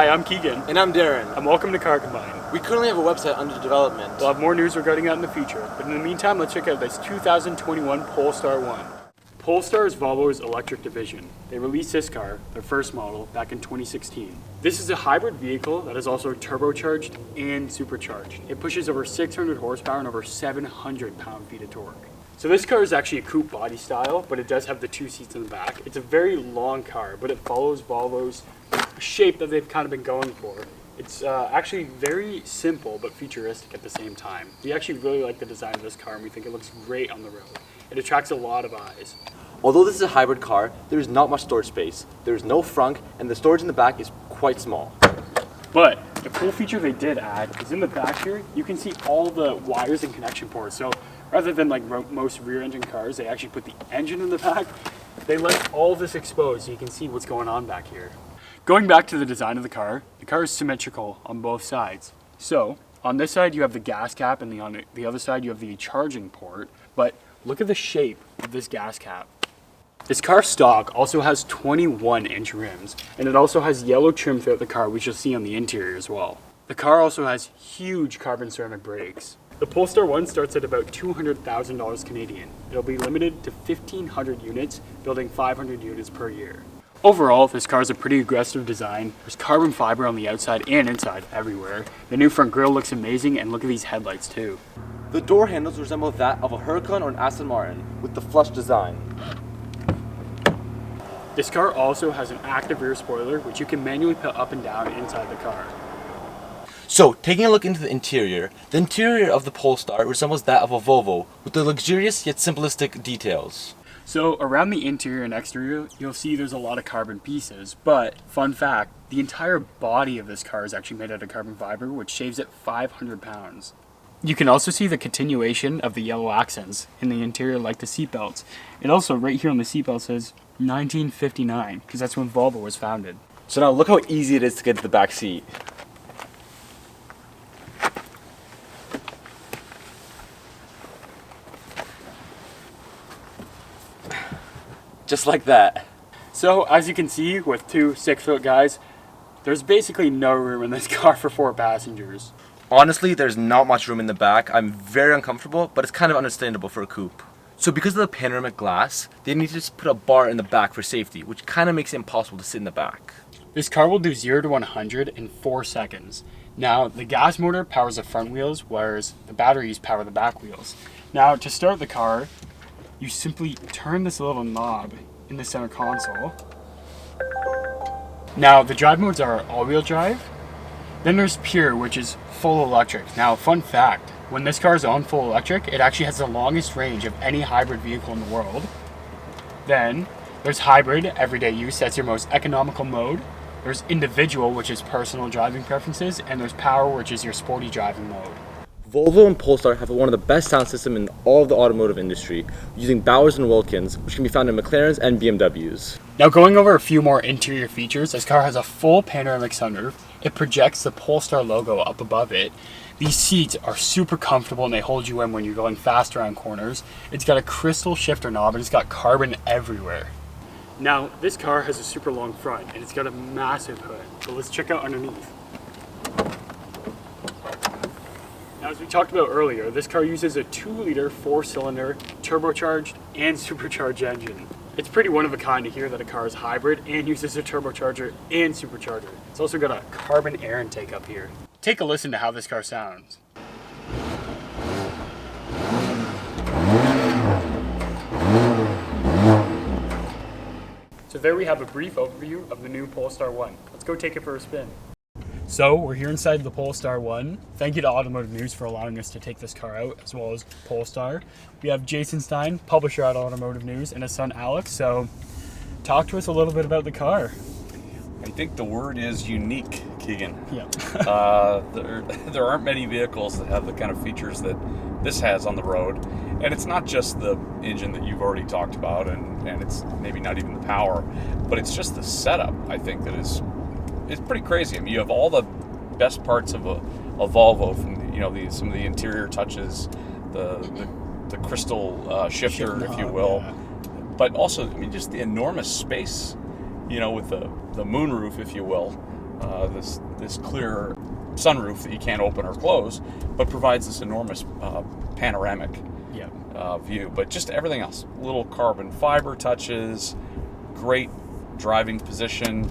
Hi, I'm Keegan. And I'm Darren. And welcome to Car Combine. We currently have a website under development. We'll have more news regarding that in the future, but in the meantime, let's check out this 2021 Polestar 1. Polestar is Volvo's electric division. They released this car, their first model, back in 2016. This is a hybrid vehicle that is also turbocharged and supercharged. It pushes over 600 horsepower and over 700 pound-feet of torque. So this car is actually a coupe body style, but it does have the 2 seats in the back. It's a very long car, but it follows Volvo's shape that they've kind of been going for. It's actually very simple but futuristic at the same time. We actually really like the design of this car and we think it looks great on the road. It attracts a lot of eyes. Although this is a hybrid car, there is not much storage space. There is no frunk, and the storage in the back is quite small. But the cool feature they did add is in the back here, you can see all the wires and connection ports. So rather than like most rear engine cars, they actually put the engine in the back. They let all this exposed so you can see what's going on back here. Going back to the design of the car is symmetrical on both sides. So on this side you have the gas cap and on the other side you have the charging port, but look at the shape of this gas cap. This car stock also has 21-inch rims, and it also has yellow trim throughout the car, which you'll see on the interior as well. The car also has huge carbon ceramic brakes. The Polestar 1 starts at about $200,000 Canadian. It'll be limited to 1,500 units, building 500 units per year. Overall, this car is a pretty aggressive design. There's carbon fiber on the outside and inside everywhere. The new front grille looks amazing, and look at these headlights too. The door handles resemble that of a Huracan or an Aston Martin, with the flush design. This car also has an active rear spoiler, which you can manually put up and down inside the car. So, taking a look into the interior of the Polestar resembles that of a Volvo, with the luxurious yet simplistic details. So around the interior and exterior, you'll see there's a lot of carbon pieces, but fun fact, the entire body of this car is actually made out of carbon fiber, which shaves it 500 pounds. You can also see the continuation of the yellow accents in the interior, like the seatbelts. It also, right here on the seatbelt, says 1959, because that's when Volvo was founded. So now look how easy it is to get to the back seat. Just like that. So as you can see, with two 6-foot guys, there's basically no room in this car for 4 passengers. Honestly, there's not much room in the back. I'm very uncomfortable, but it's kind of understandable for a coupe. So because of the panoramic glass, they need to just put a bar in the back for safety, which kind of makes it impossible to sit in the back. This car will do 0 to 100 in 4 seconds. Now, the gas motor powers the front wheels, whereas the batteries power the back wheels. Now, to start the car, you simply turn this little knob in the center console. Now, the drive modes are all-wheel drive. Then there's Pure, which is full electric. Now, fun fact, when this car is on full electric, it actually has the longest range of any hybrid vehicle in the world. Then there's Hybrid, everyday use, that's your most economical mode. There's Individual, which is personal driving preferences, and there's Power, which is your sporty driving mode. Volvo and Polestar have one of the best sound systems in all of the automotive industry, using Bowers and Wilkins, which can be found in McLarens and BMWs. Now, going over a few more interior features, this car has a full panoramic sunroof. It projects the Polestar logo up above it. These seats are super comfortable and they hold you in when you're going fast around corners. It's got a crystal shifter knob and it's got carbon everywhere. Now, this car has a super long front and it's got a massive hood. So let's check out underneath. Now, as we talked about earlier, this car uses a 2-liter 4-cylinder turbocharged and supercharged engine. It's pretty one of a kind to hear that a car is hybrid and uses a turbocharger and supercharger. It's also got a carbon air intake up here. Take a listen to how this car sounds. So there we have a brief overview of the new Polestar 1. Let's go take it for a spin. So we're here inside the Polestar 1. Thank you to Automotive News for allowing us to take this car out, as well as Polestar. We have Jason Stein, publisher at Automotive News, and his son Alex. So talk to us a little bit about the car. I think the word is unique, Keegan. Yeah. There aren't many vehicles that have the kind of features that this has on the road. And it's not just the engine that you've already talked about, and it's maybe not even the power, but it's just the setup, I think, that is it's pretty crazy. I mean, you have all the best parts of a Volvo, from some of the interior touches, the crystal shifter, if you will, yeah. But also, I mean, just the enormous space, with the moonroof, if you will. this clear sunroof that you can't open or close, but provides this enormous panoramic view. But just everything else, little carbon fiber touches, great driving position,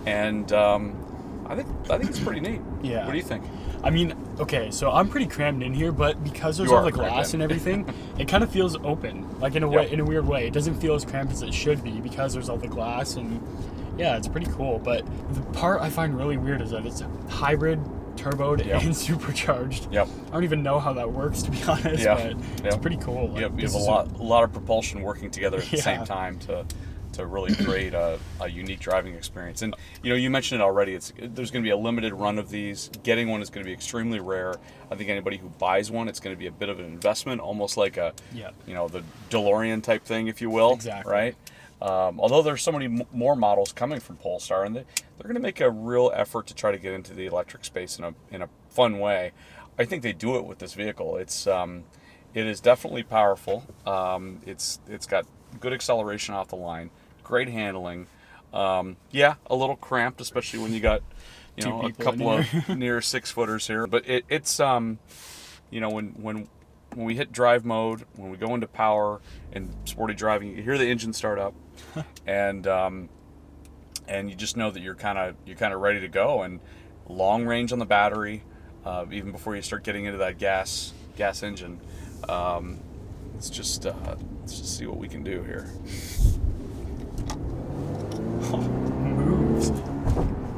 and I think it's pretty neat. Yeah. What do you think? I mean, okay, so I'm pretty crammed in here, but because there's You all are the glass crammed and everything, it kind of feels open, like in a way, in a weird way. It doesn't feel as cramped as it should be because there's all the glass, and yeah, it's pretty cool. But the part I find really weird is that it's hybrid, turboed, and supercharged. Yep. I don't even know how that works, to be honest, but it's pretty cool. Like, you have a lot of propulsion working together at the same time to really create a unique driving experience. And you mentioned it already. There's going to be a limited run of these. Getting one is going to be extremely rare. I think anybody who buys one, it's going to be a bit of an investment, almost like the DeLorean type thing, if you will. Exactly. Right. Although there's so many more models coming from Polestar, and they're going to make a real effort to try to get into the electric space in a fun way. I think they do it with this vehicle. It is definitely powerful. It's got good acceleration off the line. Great handling. A little cramped, especially when you got, a couple of near 6-footers here. But it's when we hit drive mode, when we go into power and sporty driving, you hear the engine start up, and you just know that you're kind of ready to go. And long range on the battery, even before you start getting into that gas engine. Let's just see what we can do here. Moves.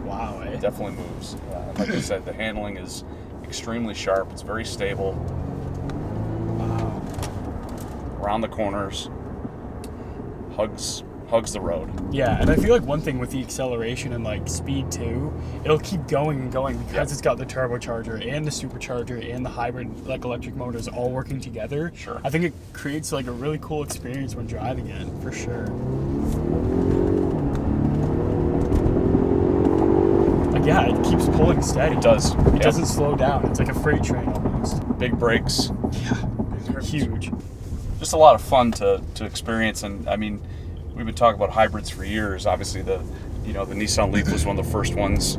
Wow, It definitely moves. Like I said, the handling is extremely sharp. It's very stable. Wow. Around the corners, hugs the road. Yeah, and I feel like one thing with the acceleration and like speed too, it'll keep going and going because it's got the turbocharger and the supercharger and the hybrid like electric motors all working together. Sure. I think it creates like a really cool experience when driving it, for sure. Like it keeps pulling steady. It does. It doesn't slow down. It's like a freight train almost. Big brakes. Yeah. Huge. Just a lot of fun to experience, and I mean, we've been talking about hybrids for years. Obviously, the Nissan Leaf was one of the first ones,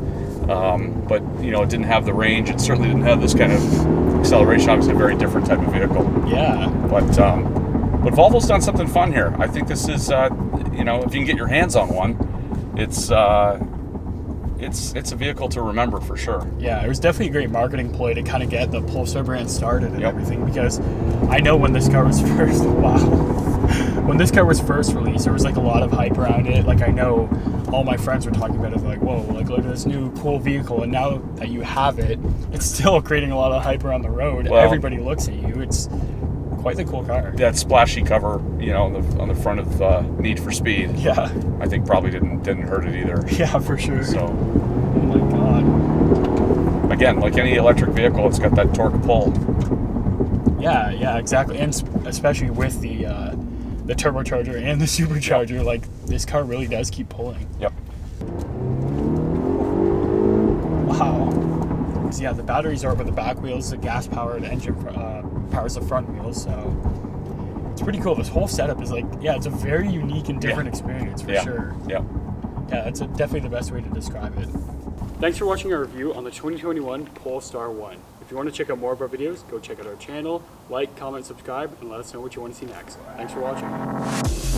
but it didn't have the range. It certainly didn't have this kind of acceleration. Obviously, a very different type of vehicle. Yeah. But Volvo's done something fun here. I think this is, if you can get your hands on one, it's a vehicle to remember for sure. Yeah, it was definitely a great marketing ploy to kind of get the Polestar brand started and everything, because I know when this car was first, when this car was first released, there was like a lot of hype around it. Like I know all my friends were talking about it, like, whoa, like look at this new cool vehicle, and now that you have it, it's still creating a lot of hype around the road. Well, everybody looks at you. It's quite the cool car. That splashy cover, on the front of Need for Speed. Yeah. I think probably didn't hurt it either. Yeah, for sure. So, oh my god. Again, like any electric vehicle, it's got that torque pull. Yeah, exactly, and especially with the turbocharger and the supercharger, like this car really does keep pulling. Yep. Wow. So yeah, the batteries are over the back wheels. The gas-powered engine powers the front wheels, so it's pretty cool. This whole setup is like, it's a very unique and different experience for sure. Yeah. Yeah, that's definitely the best way to describe it. Thanks for watching our review on the 2021 Polestar 1. If you want to check out more of our videos, go check out our channel, like, comment, subscribe, and let us know what you want to see next. Thanks for watching.